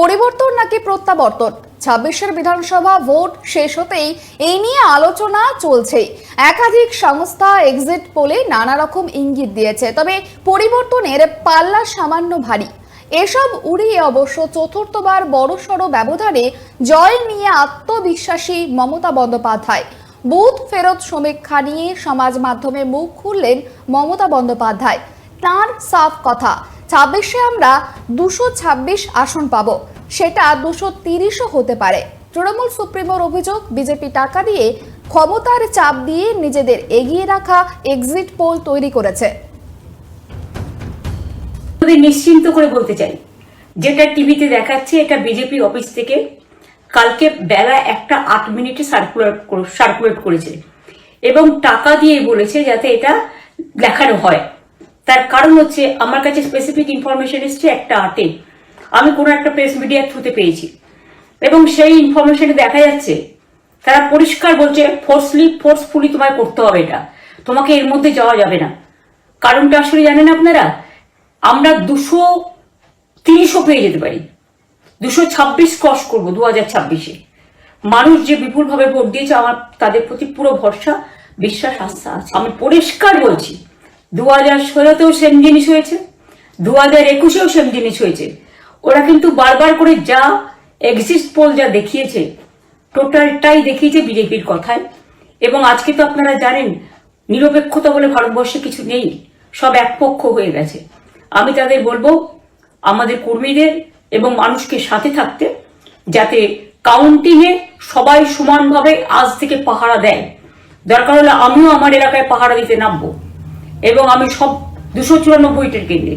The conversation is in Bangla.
পরিবর্তন নাকি প্রত্যাবর্তন ২৬-এর বিধানসভা ভোট শেষ হতেই এই নিয়ে আলোচনা চলছে। একাধিক সংস্থা এক্সিট পোলে নানা রকম ইঙ্গিত দিয়েছে, তবে পরিবর্তনের পাল্লা সামান্য ভারী। এসব উড়িয়ে অবশ্য চতুর্থবার বড়সড় ব্যবধানে জয় নিয়ে আত্মবিশ্বাসী মমতা বন্দ্যোপাধ্যায়। বুথ ফেরত সমীক্ষা নিয়ে সমাজ মাধ্যমে মুখ খুললেন মমতা বন্দ্যোপাধ্যায়। তাঁর সাফ কথা, ২৬-এ আমরা ২২৬ আসন পাবো, সেটা ২৩০ও হতে পারে। তৃণমূল সুপ্রিমোর অভিযোগ, বিজেপি টাকা দিয়ে ক্ষমতার চাপ দিয়ে নিজেদের এগিয়ে রাখা এক্সিট পোল তৈরি করেছে। নিশ্চিন্ত করে বলতে চাই, যেটা টিভিতে দেখাচ্ছে এটা বিজেপি অফিস থেকে কালকে বেলা 1:08 সার্কুলেট করেছে এবং টাকা দিয়ে বলেছে যাতে এটা দেখানো হয়। তার কারণ হচ্ছে আমার কাছে স্পেসিফিক ইনফরমেশন এসছে 1:08 আমি কোনো একটা প্রেস মিডিয়ার থ্রুতে পেয়েছি এবং সেই ইনফরমেশনে দেখা যাচ্ছে তারা পরিষ্কার বলছে ফোর্সফুলি তোমায় করতে হবে, এটা তোমাকে এর মধ্যে যাওয়া যাবে না। কারণটা আসলে জানেন আপনারা, আমরা 230ও পেয়ে যেতে পারি, 226 ক্রস করবো 2026-এ। মানুষ যে বিপুল ভাবে ভোট দিয়েছে, আমার তাদের প্রতি পুরো ভরসা, বিশ্বাস, আস্থা আছে। আমি পরিষ্কার বলছি, 2016-তেও সেম জিনিস হয়েছে, 2021-এও সেম জিনিস হয়েছে। ওরা কিন্তু বারবার করে যা এক্সিট পোল যা দেখিয়েছে, টোটালটাই দেখিয়েছে বিজেপির কথায়। এবং আজকে তো আপনারা জানেন, নিরপেক্ষতা বলে ভারতবর্ষে কিছু নেই, সব একপক্ষ হয়ে গেছে। আমি তাদের বলবো আমাদের কর্মীদের এবং মানুষকে সাথে থাকতে, যাতে কাউন্টিংয়ে সবাই সমানভাবে আজ থেকে পাহারা দেয়। দরকার হলে আমিও আমার এলাকায় পাহারা দিতে নামবো এবং আমি সব 294টির কেন্দ্রে